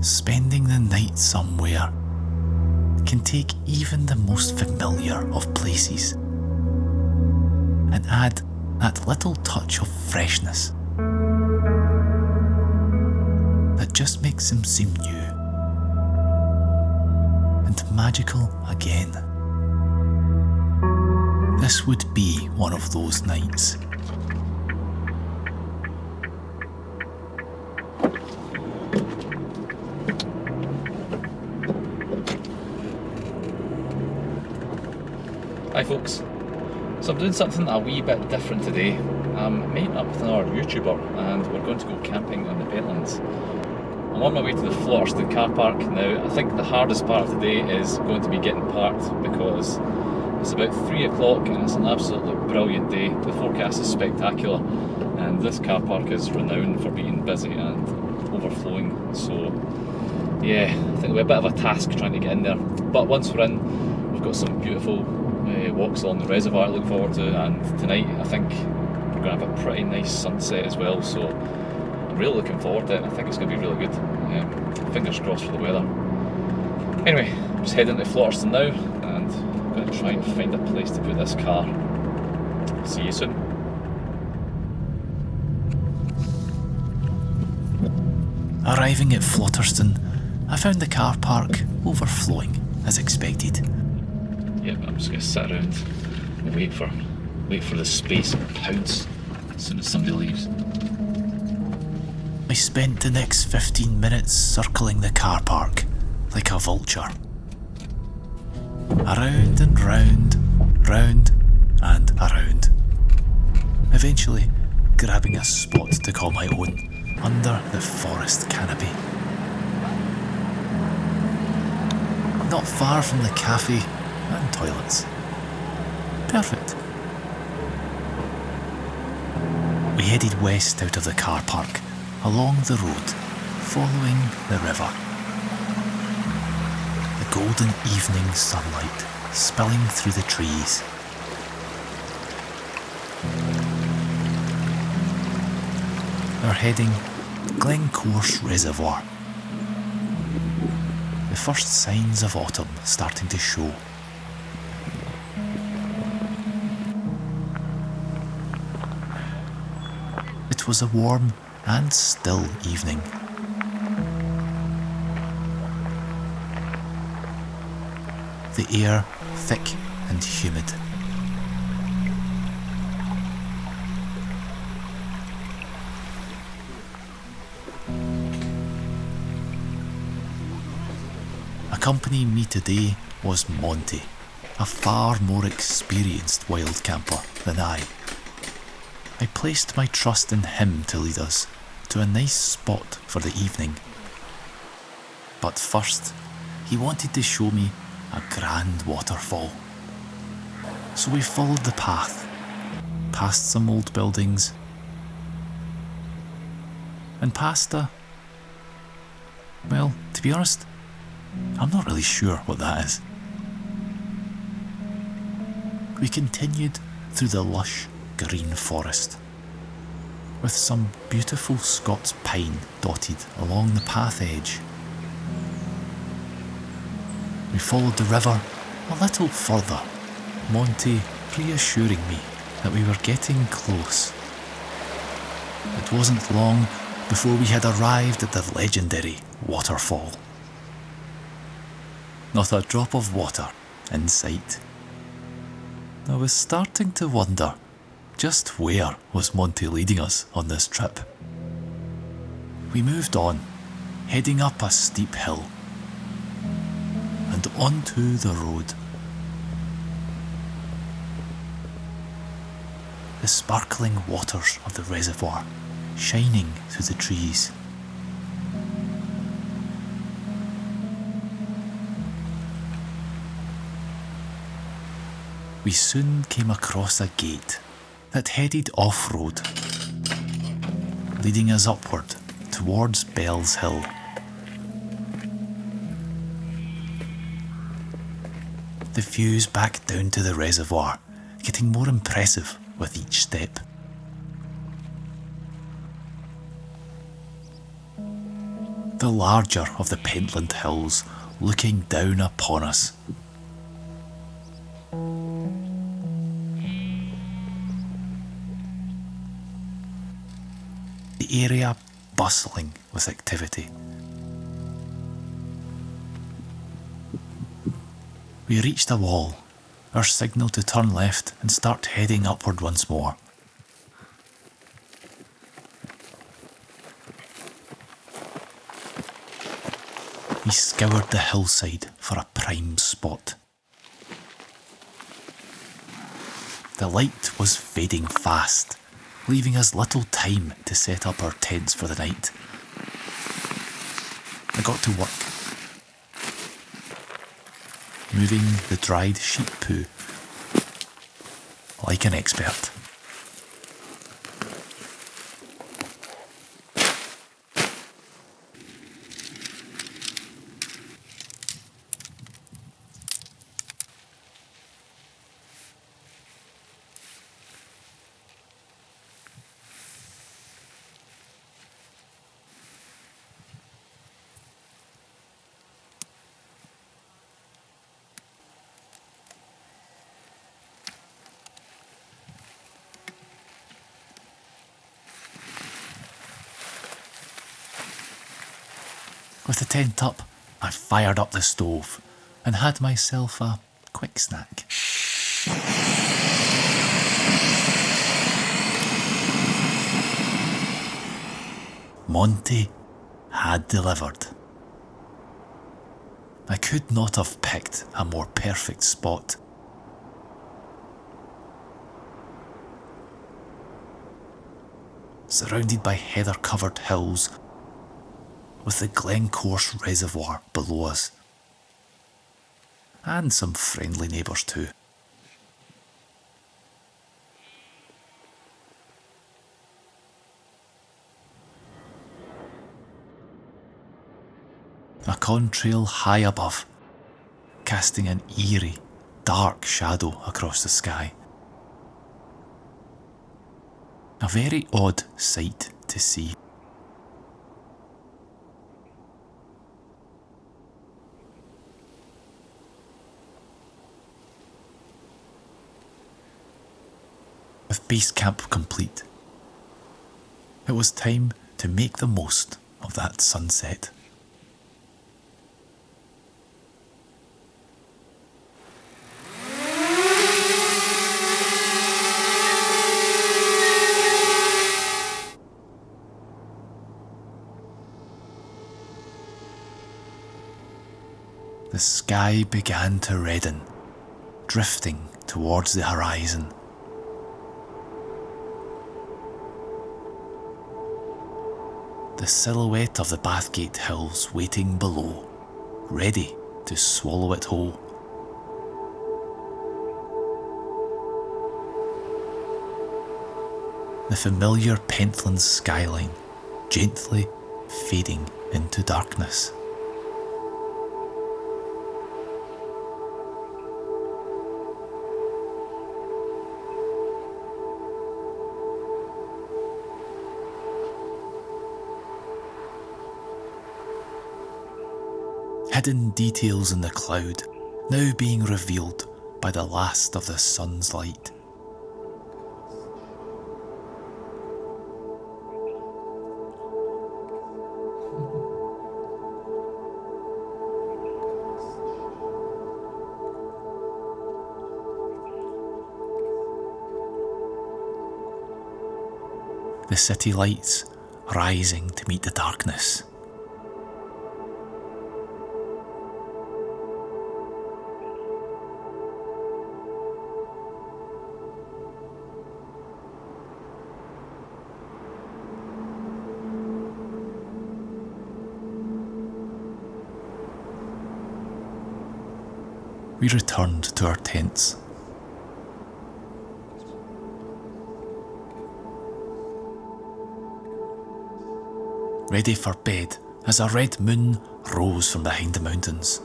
spending the night somewhere can take even the most familiar of places and add that little touch of freshness that just makes them seem new and magical again. This would be one of those nights. Hi folks, so I'm doing something a wee bit different today. I'm meeting up with another YouTuber and we're going to go camping on the Pentlands. I'm on my way to the Flotterstone car park now. I think the hardest part of the day is going to be getting parked because it's about 3 o'clock and it's an absolutely brilliant day. The forecast is spectacular and this car park is renowned for being busy and overflowing, so yeah, I think it'll be a bit of a task trying to get in there. But once we're in, we've got some beautiful walks along the reservoir to look forward to, and tonight I think we're going to have a pretty nice sunset as well, so I'm really looking forward to it. I think it's going to be really good. Fingers crossed for the weather. Anyway, I'm just heading to Flotterstone now and I'm going to try and find a place to put this car. See you soon. Arriving at Flotterstone, I found the car park overflowing as expected. Yep, I'm just going to sit around and wait for the space and pounce as soon as somebody leaves. I spent the next 15 minutes circling the car park like a vulture. Around and round, round and around. Eventually grabbing a spot to call my own under the forest canopy. Not far from the cafe and toilets. Perfect. We headed west out of the car park, along the road, following the river. The golden evening sunlight spilling through the trees. We're heading Glencorse Reservoir. The first signs of autumn starting to show. It was a warm and still evening. The air thick and humid. Accompanying me today was Monty, a far more experienced wild camper than I. I placed my trust in him to lead us to a nice spot for the evening. But first, he wanted to show me a grand waterfall. So we followed the path, past some old buildings, and past well, to be honest, I'm not really sure what that is. We continued through the lush green forest, with some beautiful Scots pine dotted along the path edge. We followed the river a little further, Monty reassuring me that we were getting close. It wasn't long before we had arrived at the legendary waterfall. Not a drop of water in sight. I was starting to wonder just where was Monty leading us on this trip. We moved on, heading up a steep hill and onto the road. The sparkling waters of the reservoir shining through the trees. We soon came across a gate that headed off-road, leading us upward towards Bell's Hill. The views back down to the reservoir, getting more impressive with each step. the larger of the Pentland hills looking down upon us. The area bustling with activity. We reached a wall, our signal to turn left and start heading upward once more. We scoured the hillside for a prime spot. The light was fading fast, leaving us little time to set up our tents for the night. I got to work, moving the dried sheep poo like an expert. With the tent up, I fired up the stove and had myself a quick snack. Monty had delivered. I could not have picked a more perfect spot. Surrounded by heather-covered hills, with the Glencorse Reservoir below us, and some friendly neighbours too. A contrail high above, casting an eerie, dark shadow across the sky. A very odd sight to see. With base camp complete, it was time to make the most of that sunset. The sky began to redden, drifting towards the horizon. The silhouette of the Bathgate Hills waiting below, ready to swallow it whole. The familiar Pentlands skyline gently fading into darkness. Hidden details in the cloud, now being revealed by the last of the sun's light. The city lights rising to meet the darkness. We returned to our tents. Ready for bed as a red moon rose from behind the mountains.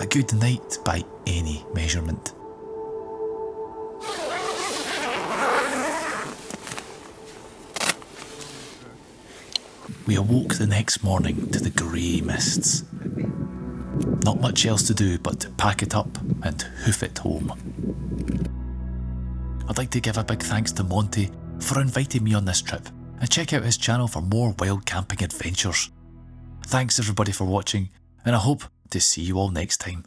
A good night by any measurement. we awoke the next morning to the grey mists. Not much else to do but to pack it up and hoof it home. I'd like to give a big thanks to Monty for inviting me on this trip, and check out his channel for more wild camping adventures. Thanks everybody for watching, and I hope to see you all next time.